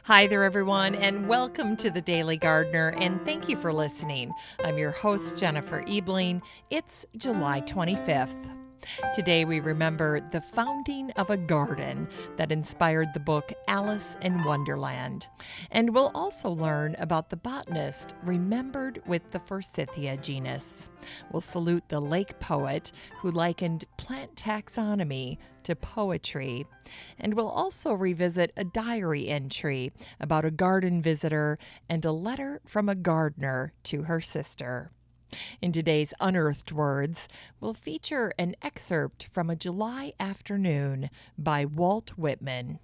Hi there, everyone, and welcome to the Daily Gardener, and thank you for listening. I'm your host, Jennifer Ebling. It's July 25th. Today we remember the founding of a garden that inspired the book Alice in Wonderland. And we'll also learn about the botanist remembered with the Forsythia genus. We'll salute the lake poet who likened plant taxonomy to poetry. And we'll also revisit a diary entry about a garden visitor and a letter from a gardener to her sister. In today's Unearthed Words, we'll feature an excerpt from A July Afternoon by Walt Whitman.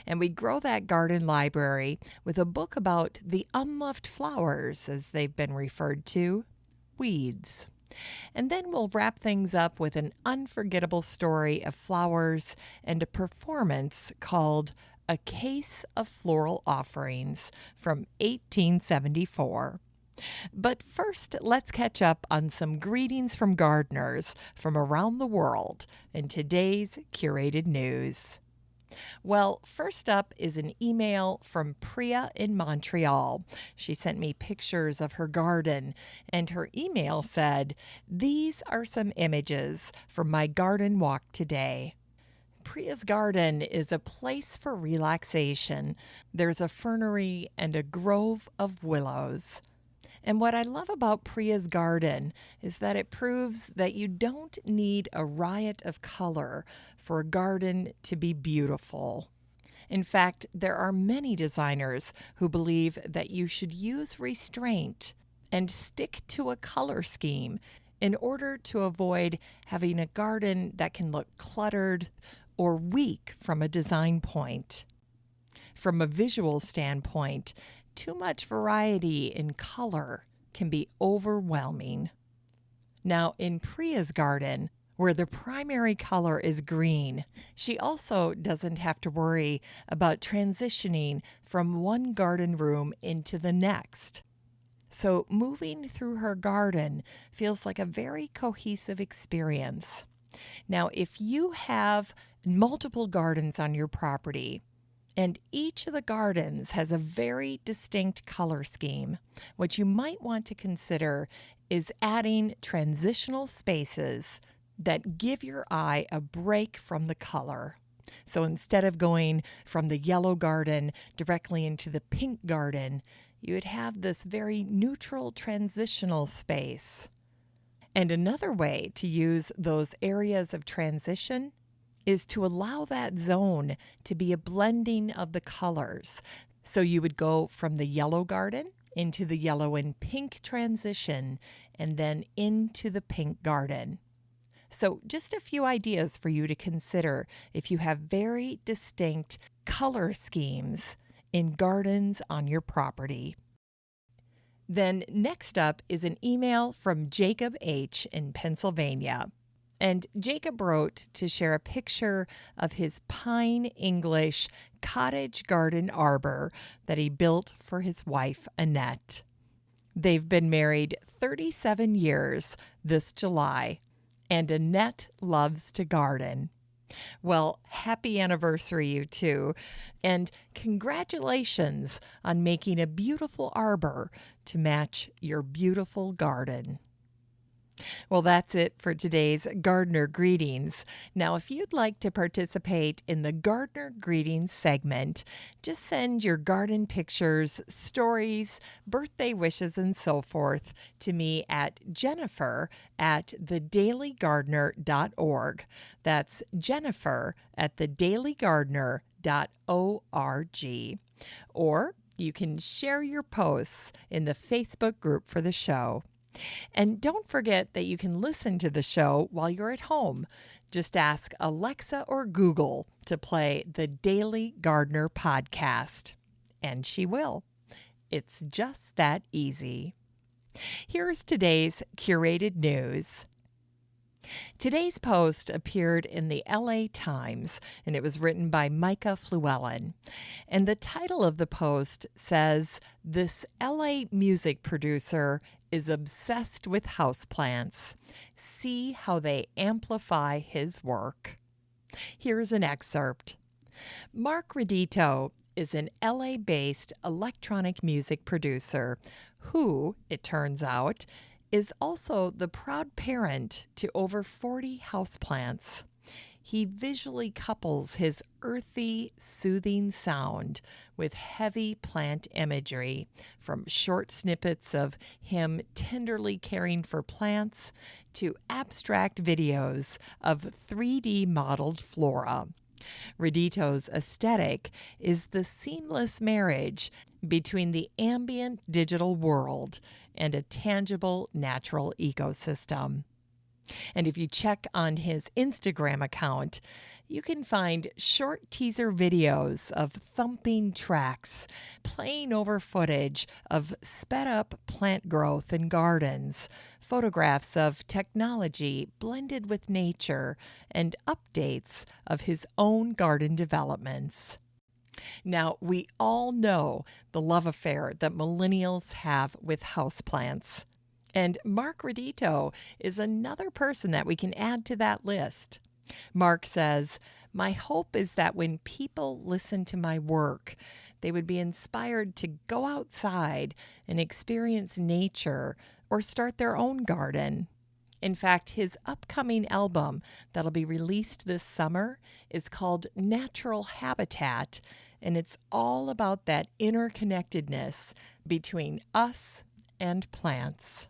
And we grow that garden library with a book about the unloved flowers, as they've been referred to, weeds. And then we'll wrap things up with an unforgettable story of flowers and a performance called A Case of Floral Offerings from 1874. But first, let's catch up on some greetings from gardeners from around the world in today's curated news. Well, first up is an email from Priya in Montreal. She sent me pictures of her garden, and her email said, "These are some images from my garden walk today." Priya's garden is a place for relaxation. There's a fernery and a grove of willows. And what I love about Priya's garden is that it proves that you don't need a riot of color for a garden to be beautiful. In fact, there are many designers who believe that you should use restraint and stick to a color scheme in order to avoid having a garden that can look cluttered or weak from a design point. From a visual standpoint, too much variety in color can be overwhelming. Now, in Priya's garden, where the primary color is green, she also doesn't have to worry about transitioning from one garden room into the next. So moving through her garden feels like a very cohesive experience. Now, if you have multiple gardens on your property, and each of the gardens has a very distinct color scheme, what you might want to consider is adding transitional spaces that give your eye a break from the color. So instead of going from the yellow garden directly into the pink garden, you would have this very neutral transitional space. And another way to use those areas of transition is to allow that zone to be a blending of the colors. So you would go from the yellow garden into the yellow and pink transition and then into the pink garden. So just a few ideas for you to consider if you have very distinct color schemes in gardens on your property. Then next up is an email from Jacob H. in Pennsylvania. And Jacob wrote to share a picture of his pine English cottage garden arbor that he built for his wife, Annette. They've been married 37 years this July, and Annette loves to garden. Well, happy anniversary, you two, and congratulations on making a beautiful arbor to match your beautiful garden. Well, that's it for today's Gardener Greetings. Now, if you'd like to participate in the Gardener Greetings segment, just send your garden pictures, stories, birthday wishes, and so forth to me at jennifer@thedailygardener.org. That's jennifer@thedailygardener.org. Or you can share your posts in the Facebook group for the show. And don't forget that you can listen to the show while you're at home. Just ask Alexa or Google to play the Daily Gardener podcast, and she will. It's just that easy. Here's today's curated news. Today's post appeared in the LA Times, and it was written by Micah Fluellen. And the title of the post says, "This LA music producer is obsessed with houseplants. See how they amplify his work." Here's an excerpt. Mark Redito is an LA-based electronic music producer who, it turns out, is also the proud parent to over 40 houseplants. He visually couples his earthy, soothing sound with heavy plant imagery, from short snippets of him tenderly caring for plants to abstract videos of 3D modeled flora. Redito's aesthetic is the seamless marriage between the ambient digital world and a tangible natural ecosystem. And if you check on his Instagram account, you can find short teaser videos of thumping tracks playing over footage of sped up plant growth in gardens, photographs of technology blended with nature, and updates of his own garden developments. Now, we all know the love affair that millennials have with houseplants. And Mark Redito is another person that we can add to that list. Mark says, "My hope is that when people listen to my work, they would be inspired to go outside and experience nature or start their own garden." In fact, his upcoming album that'll be released this summer is called Natural Habitat, and it's all about that interconnectedness between us and plants.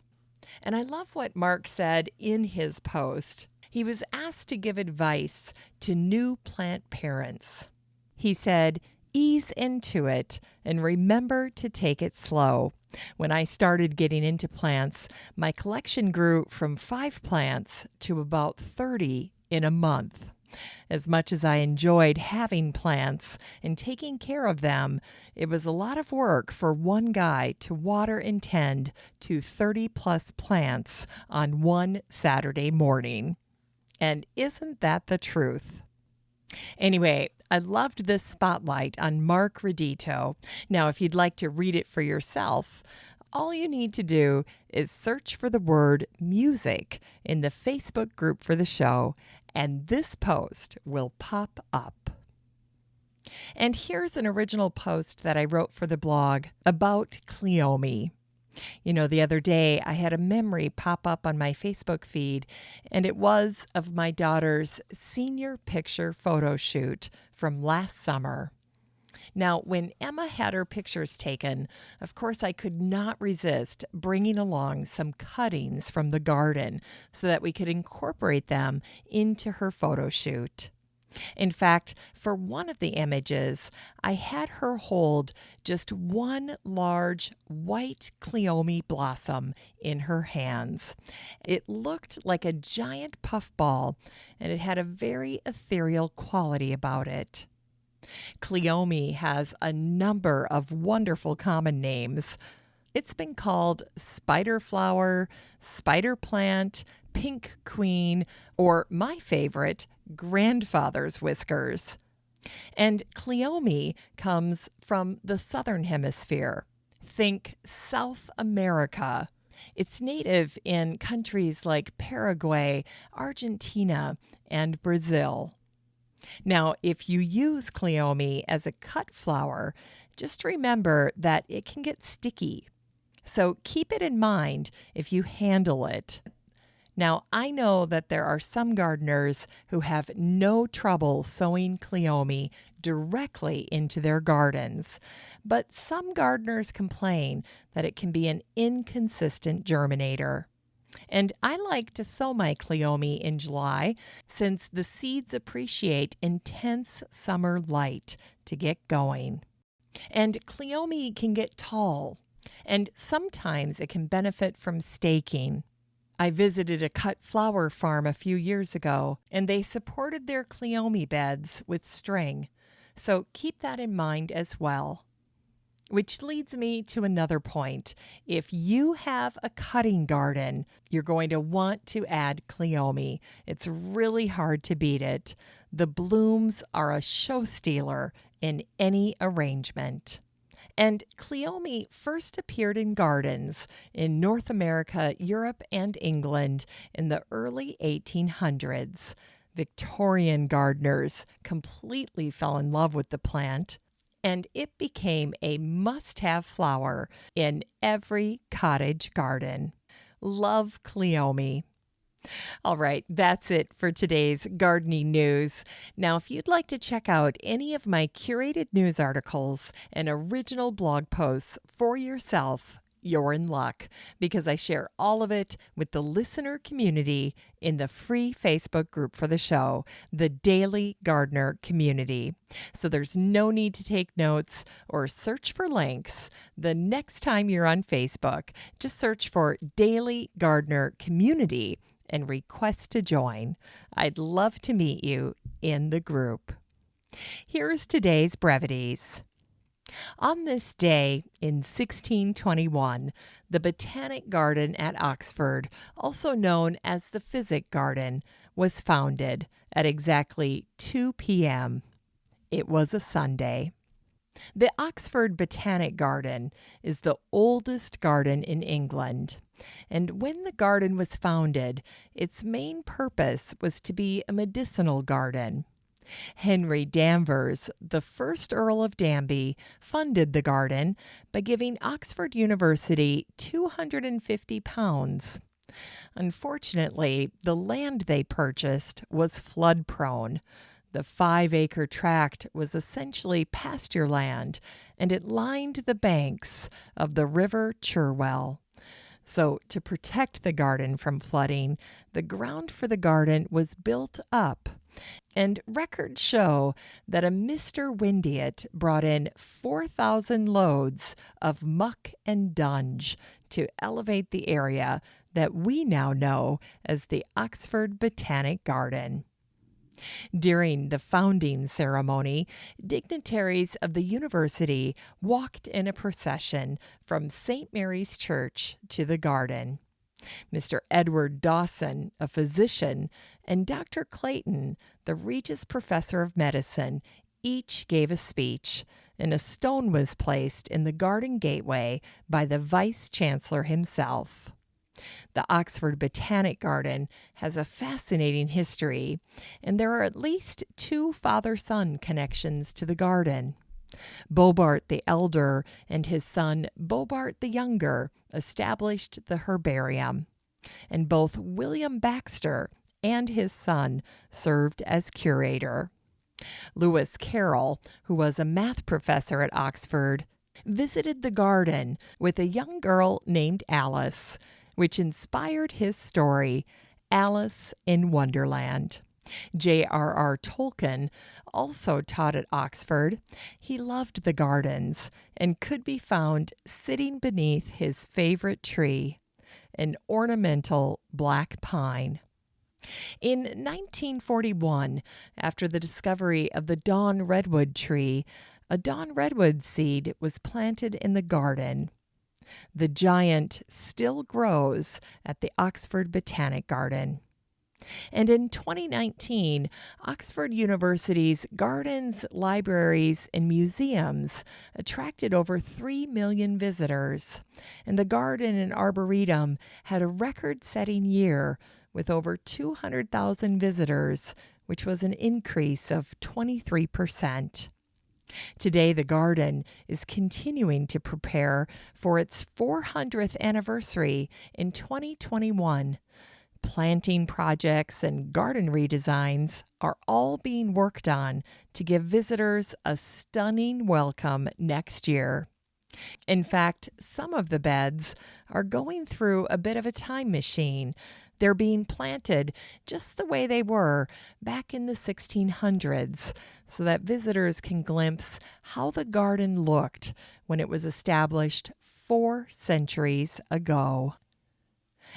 And I love what Mark said in his post. He was asked to give advice to new plant parents. He said, "Ease into it and remember to take it slow. When I started getting into plants, my collection grew from 5 plants to about 30 in a month. As much as I enjoyed having plants and taking care of them, it was a lot of work for one guy to water and tend to 30 plus plants on one Saturday morning." And isn't that the truth? Anyway, I loved this spotlight on Mark Redito. Now, if you'd like to read it for yourself, all you need to do is search for the word music in the Facebook group for the show, and this post will pop up. And here's an original post that I wrote for the blog about Cleome. You know, the other day I had a memory pop up on my Facebook feed, and it was of my daughter's senior picture photo shoot from last summer. Now, when Emma had her pictures taken, of course, I could not resist bringing along some cuttings from the garden so that we could incorporate them into her photo shoot. In fact, for one of the images, I had her hold just one large white Cleome blossom in her hands. It looked like a giant puffball, and it had a very ethereal quality about it. Cleome has a number of wonderful common names. It's been called spider flower, spider plant, pink queen, or my favorite, grandfather's whiskers. And Cleome comes from the southern hemisphere. Think South America. It's native in countries like Paraguay, Argentina, and Brazil. Now, if you use Cleome as a cut flower, just remember that it can get sticky. So keep it in mind if you handle it. Now, I know that there are some gardeners who have no trouble sowing Cleome directly into their gardens, but some gardeners complain that it can be an inconsistent germinator. And I like to sow my Cleome in July since the seeds appreciate intense summer light to get going. And Cleome can get tall, and sometimes it can benefit from staking. I visited a cut flower farm a few years ago, and they supported their Cleome beds with string. So keep that in mind as well. Which leads me to another point. If you have a cutting garden, you're going to want to add Cleome. It's really hard to beat it. The blooms are a show stealer in any arrangement. And Cleome first appeared in gardens in North America, Europe, and England in the early 1800s. Victorian gardeners completely fell in love with the plant, and it became a must-have flower in every cottage garden. Love Cleome. All right, that's it for today's gardening news. Now, if you'd like to check out any of my curated news articles and original blog posts for yourself, you're in luck, because I share all of it with the listener community in the free Facebook group for the show, the Daily Gardener Community. So there's no need to take notes or search for links. The next time you're on Facebook, just search for Daily Gardener Community and request to join. I'd love to meet you in the group. Here's today's brevities. On this day in 1621, the Botanic Garden at Oxford, also known as the Physic Garden, was founded at exactly 2 p.m. It was a Sunday. The Oxford Botanic Garden is the oldest garden in England, and when the garden was founded, its main purpose was to be a medicinal garden. Henry Danvers, the first Earl of Danby, funded the garden by giving Oxford University £250. Unfortunately, the land they purchased was flood-prone. The 5-acre tract was essentially pasture land, and it lined the banks of the River Cherwell. So, to protect the garden from flooding, the ground for the garden was built up. And records show that a Mr. Windiot brought in 4,000 loads of muck and dunge to elevate the area that we now know as the Oxford Botanic Garden. During the founding ceremony, dignitaries of the university walked in a procession from St. Mary's Church to the garden. Mr. Edward Dawson, a physician, and Dr. Clayton, the Regis Professor of Medicine, each gave a speech, and a stone was placed in the garden gateway by the Vice Chancellor himself. The Oxford Botanic Garden has a fascinating history, and there are at least 2 father-son connections to the garden. Bobart the Elder and his son Bobart the Younger established the herbarium, and both William Baxter and his son served as curator. Lewis Carroll, who was a math professor at Oxford, visited the garden with a young girl named Alice, which inspired his story, Alice in Wonderland. J.R.R. Tolkien also taught at Oxford. He loved the gardens and could be found sitting beneath his favorite tree, an ornamental black pine. In 1941, after the discovery of the Dawn redwood tree, a Dawn redwood seed was planted in the garden. The giant still grows at the Oxford Botanic Garden. And in 2019, Oxford University's gardens, libraries, and museums attracted over 3 million visitors. And the garden and arboretum had a record-setting year with over 200,000 visitors, which was an increase of 23%. Today, the garden is continuing to prepare for its 400th anniversary in 2021. Planting projects and garden redesigns are all being worked on to give visitors a stunning welcome next year. In fact, some of the beds are going through a bit of a time machine. They're being planted just the way they were back in the 1600s, so that visitors can glimpse how the garden looked when it was established 4 centuries ago.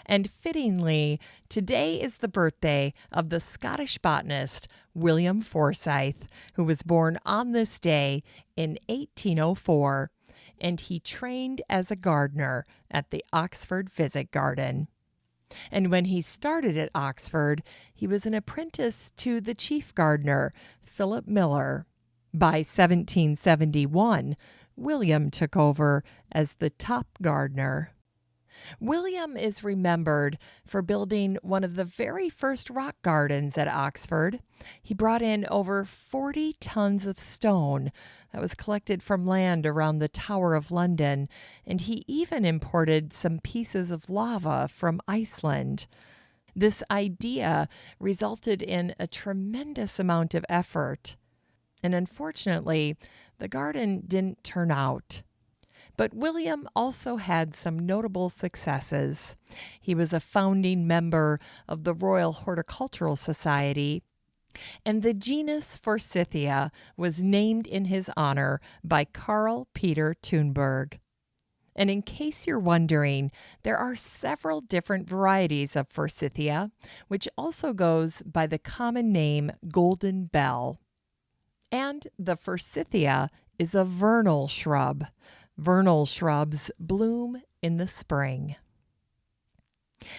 And fittingly, today is the birthday of the Scottish botanist William Forsyth, who was born on this day in 1804, and he trained as a gardener at the Oxford Physic Garden. And when he started at Oxford, he was an apprentice to the chief gardener, Philip Miller. By 1771, William took over as the top gardener. William is remembered for building one of the very first rock gardens at Oxford. He brought in over 40 tons of stone that was collected from land around the Tower of London, and he even imported some pieces of lava from Iceland. This idea resulted in a tremendous amount of effort, and unfortunately, the garden didn't turn out. But William also had some notable successes. He was a founding member of the Royal Horticultural Society, and the genus Forsythia was named in his honor by Carl Peter Thunberg. And in case you're wondering, there are several different varieties of Forsythia, which also goes by the common name golden bell. And the Forsythia is a vernal shrub. Vernal shrubs bloom in the spring.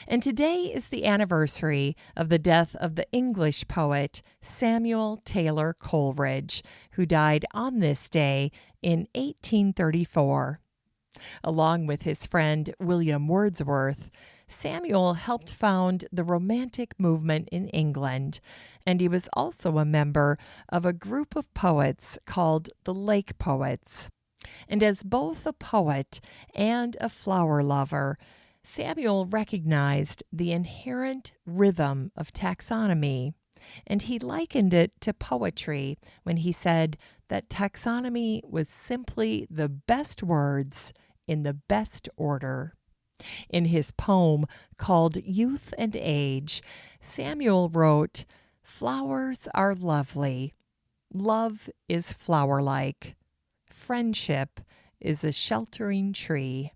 And today is the anniversary of the death of the English poet Samuel Taylor Coleridge, who died on this day in 1834. Along with his friend William Wordsworth, Samuel helped found the Romantic movement in England, and he was also a member of a group of poets called the Lake Poets. And as both a poet and a flower lover, Samuel recognized the inherent rhythm of taxonomy, and he likened it to poetry when he said that taxonomy was simply the best words in the best order. In his poem called Youth and Age, Samuel wrote, "Flowers are lovely. Love is flower-like. Friendship is a sheltering tree."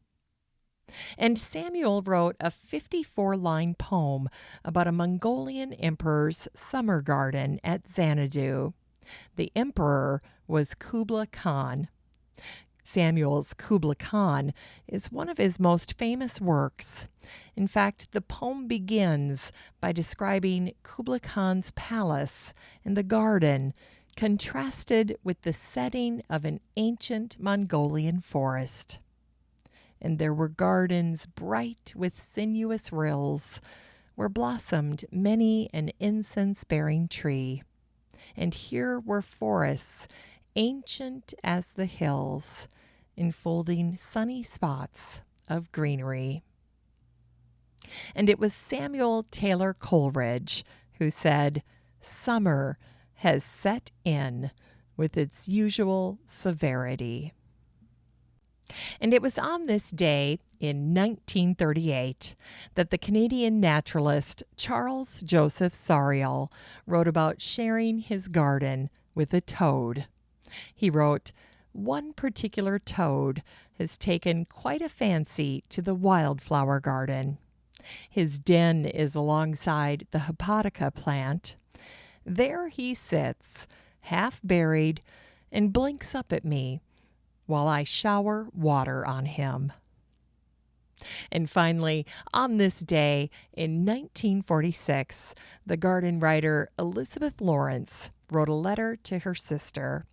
And Samuel wrote a 54-line poem about a Mongolian emperor's summer garden at Xanadu. The emperor was Kublai Khan. Samuel's Kublai Khan is one of his most famous works. In fact, the poem begins by describing Kublai Khan's palace and the garden, contrasted with the setting of an ancient Mongolian forest. And there were gardens bright with sinuous rills, where blossomed many an incense-bearing tree. And here were forests, ancient as the hills, enfolding sunny spots of greenery. And it was Samuel Taylor Coleridge who said, "Summer has set in with its usual severity." And it was on this day in 1938 that the Canadian naturalist Charles Joseph Sariel wrote about sharing his garden with a toad. He wrote, "One particular toad has taken quite a fancy to the wildflower garden. His den is alongside the hepatica plant. There he sits, half buried, and blinks up at me while I shower water on him." And finally, on this day in 1946, the garden writer Elizabeth Lawrence wrote a letter to her sister,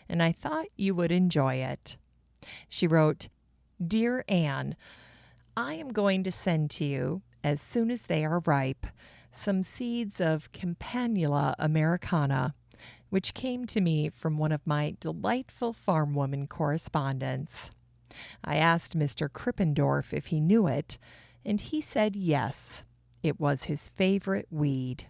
and I thought you would enjoy it. She wrote, "Dear Anne, I am going to send to you, as soon as they are ripe, some seeds of Campanula americana, which came to me from one of my delightful farm woman correspondents. I asked Mr. Krippendorf if he knew it, and he said yes, it was his favorite weed.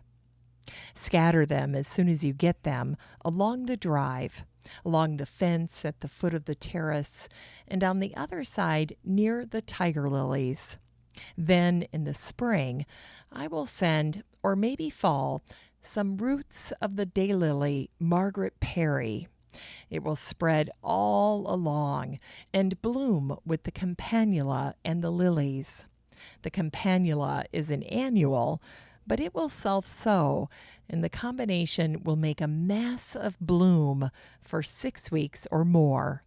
Scatter them as soon as you get them along the drive, along the fence at the foot of the terrace, and on the other side near the tiger lilies. Then in the spring, I will send, or maybe fall, some roots of the daylily Margaret Perry. It will spread all along and bloom with the campanula and the lilies. The campanula is an annual, but it will self-sow, and the combination will make a mass of bloom for 6 weeks or more.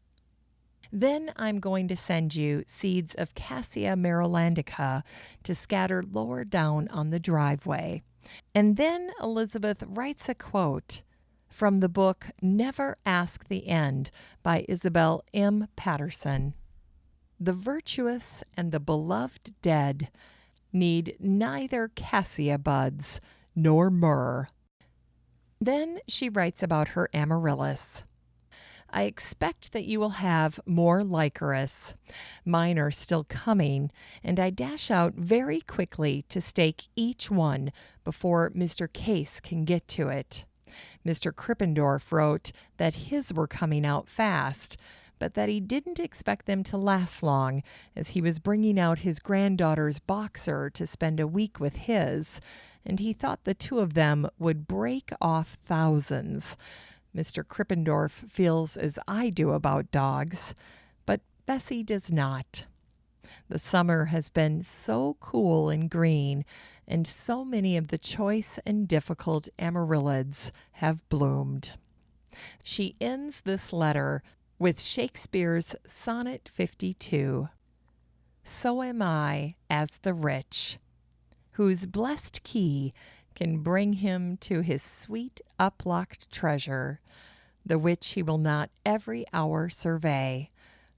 Then I'm going to send you seeds of Cassia marylandica to scatter lower down on the driveway." And then Elizabeth writes a quote from the book Never Ask the End by Isabel M. Patterson. The virtuous and the beloved dead need neither cassia buds nor myrrh. Then she writes about her amaryllis. I expect that you will have more lycoris. Mine are still coming, and I dash out very quickly to stake each one before Mr. Case can get to it. Mr. Krippendorf wrote that his were coming out fast, but that he didn't expect them to last long, as he was bringing out his granddaughter's boxer to spend a week with his, and he thought the two of them would break off thousands. Mr. Krippendorf feels as I do about dogs, but Bessie does not. The summer has been so cool and green, and so many of the choice and difficult amaryllids have bloomed. She ends this letter with Shakespeare's Sonnet 52. So am I as the rich, whose blessed key can bring him to his sweet uplocked treasure, the which he will not every hour survey,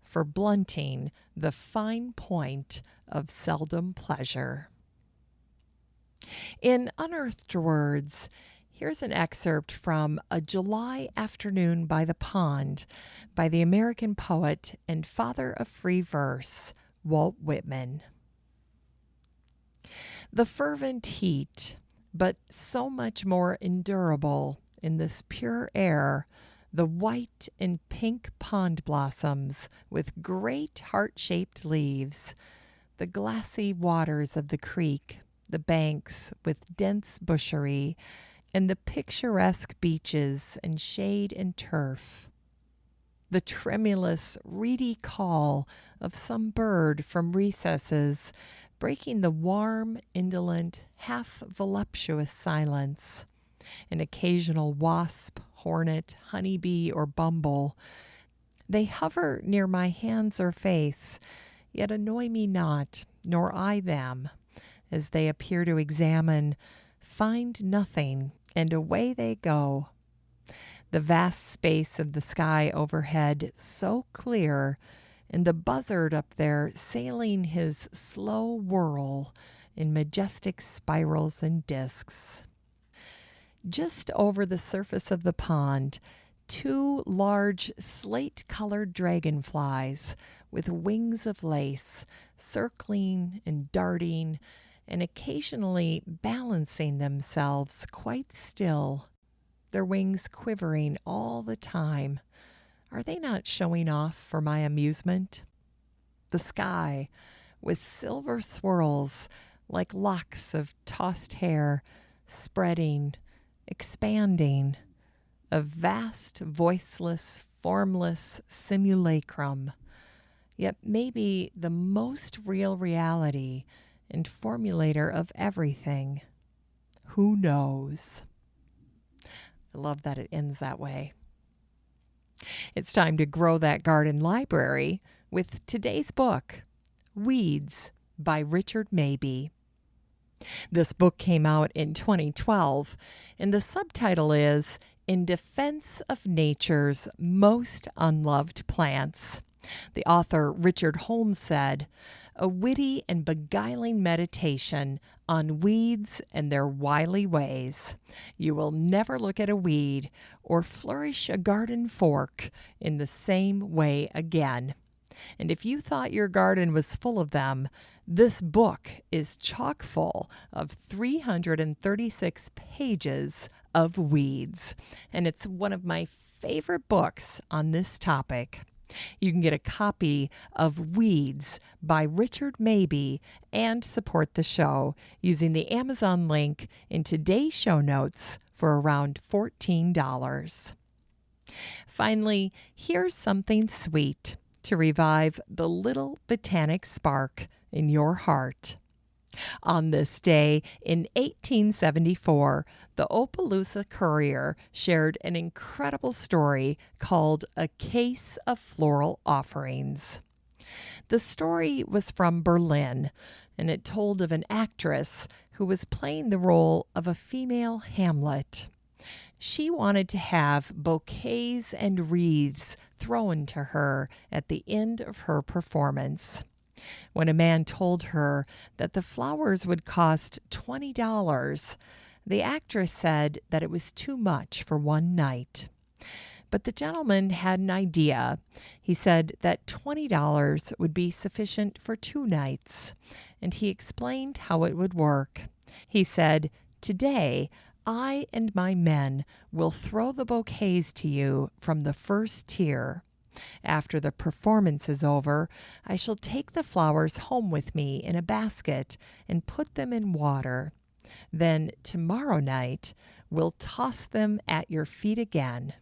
for blunting the fine point of seldom pleasure. In Unearthed Words, here's an excerpt from A July Afternoon by the Pond by the American poet and father of free verse, Walt Whitman. The fervent heat, but so much more endurable in this pure air, the white and pink pond blossoms with great heart-shaped leaves, the glassy waters of the creek, the banks with dense bushery, and the picturesque beaches and shade and turf. The tremulous, reedy call of some bird from recesses, breaking the warm, indolent, half-voluptuous silence. An occasional wasp, hornet, honeybee, or bumble. They hover near my hands or face, yet annoy me not, nor I them, as they appear to examine, find nothing, and away they go. The vast space of the sky overhead so clear, and the buzzard up there sailing his slow whirl in majestic spirals and disks. Just over the surface of the pond, two large slate-colored dragonflies with wings of lace, circling and darting, and occasionally balancing themselves quite still, their wings quivering all the time. Are they not showing off for my amusement? The sky, with silver swirls like locks of tossed hair, spreading, expanding, a vast, voiceless, formless simulacrum, yet maybe the most real reality and formulator of everything. Who knows? I love that it ends that way. It's time to grow that garden library with today's book, Weeds by Richard Mabey. This book came out in 2012, and the subtitle is In Defense of Nature's Most Unloved Plants. The author, Richard Holmes, said, a witty and beguiling meditation on weeds and their wily ways. You will never look at a weed or flourish a garden fork in the same way again. And if you thought your garden was full of them, this book is chock full of 336 pages of weeds. And it's one of my favorite books on this topic. You can get a copy of Weeds by Richard Mabey and support the show using the Amazon link in today's show notes for around $14. Finally, here's something sweet to revive the little botanic spark in your heart. On this day in 1874, the Opelousas Courier shared an incredible story called A Case of Floral Offerings. The story was from Berlin, and it told of an actress who was playing the role of a female Hamlet. She wanted to have bouquets and wreaths thrown to her at the end of her performance. When a man told her that the flowers would cost $20, the actress said that it was too much for one night. But the gentleman had an idea. He said that $20 would be sufficient for 2 nights, and he explained how it would work. He said, "Today, I and my men will throw the bouquets to you from the first tier. After the performance is over, I shall take the flowers home with me in a basket and put them in water. Then tomorrow night, we'll toss them at your feet again.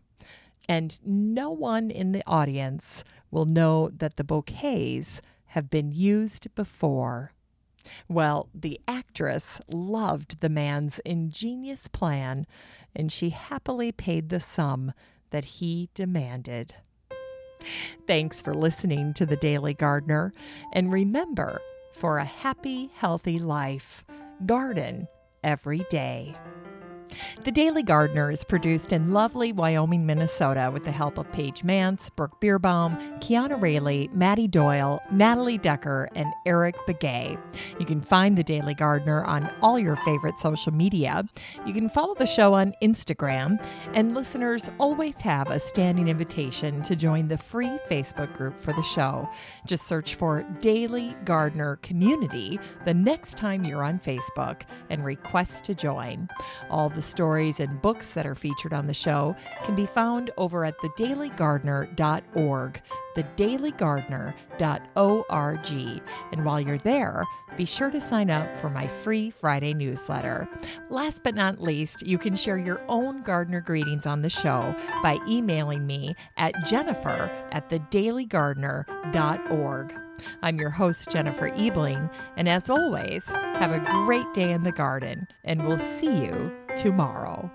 And no one in the audience will know that the bouquets have been used before." Well, the actress loved the man's ingenious plan, and she happily paid the sum that he demanded. Thanks for listening to The Daily Gardener, and remember, for a happy, healthy life, garden every day. The Daily Gardener is produced in lovely Wyoming, Minnesota with the help of Paige Mance, Brooke Bierbaum, Kiana Rayleigh, Maddie Doyle, Natalie Decker, and Eric Begay. You can find The Daily Gardener on all your favorite social media. You can follow the show on Instagram, and listeners always have a standing invitation to join the free Facebook group for the show. Just search for Daily Gardener Community the next time you're on Facebook and request to join. All the stories and books that are featured on the show can be found over at thedailygardener.org, thedailygardener.org. And while you're there, be sure to sign up for my free Friday newsletter. Last but not least, you can share your own gardener greetings on the show by emailing me at jennifer@thedailygardener.org. I'm your host, Jennifer Ebling, and as always, have a great day in the garden, and we'll see you tomorrow.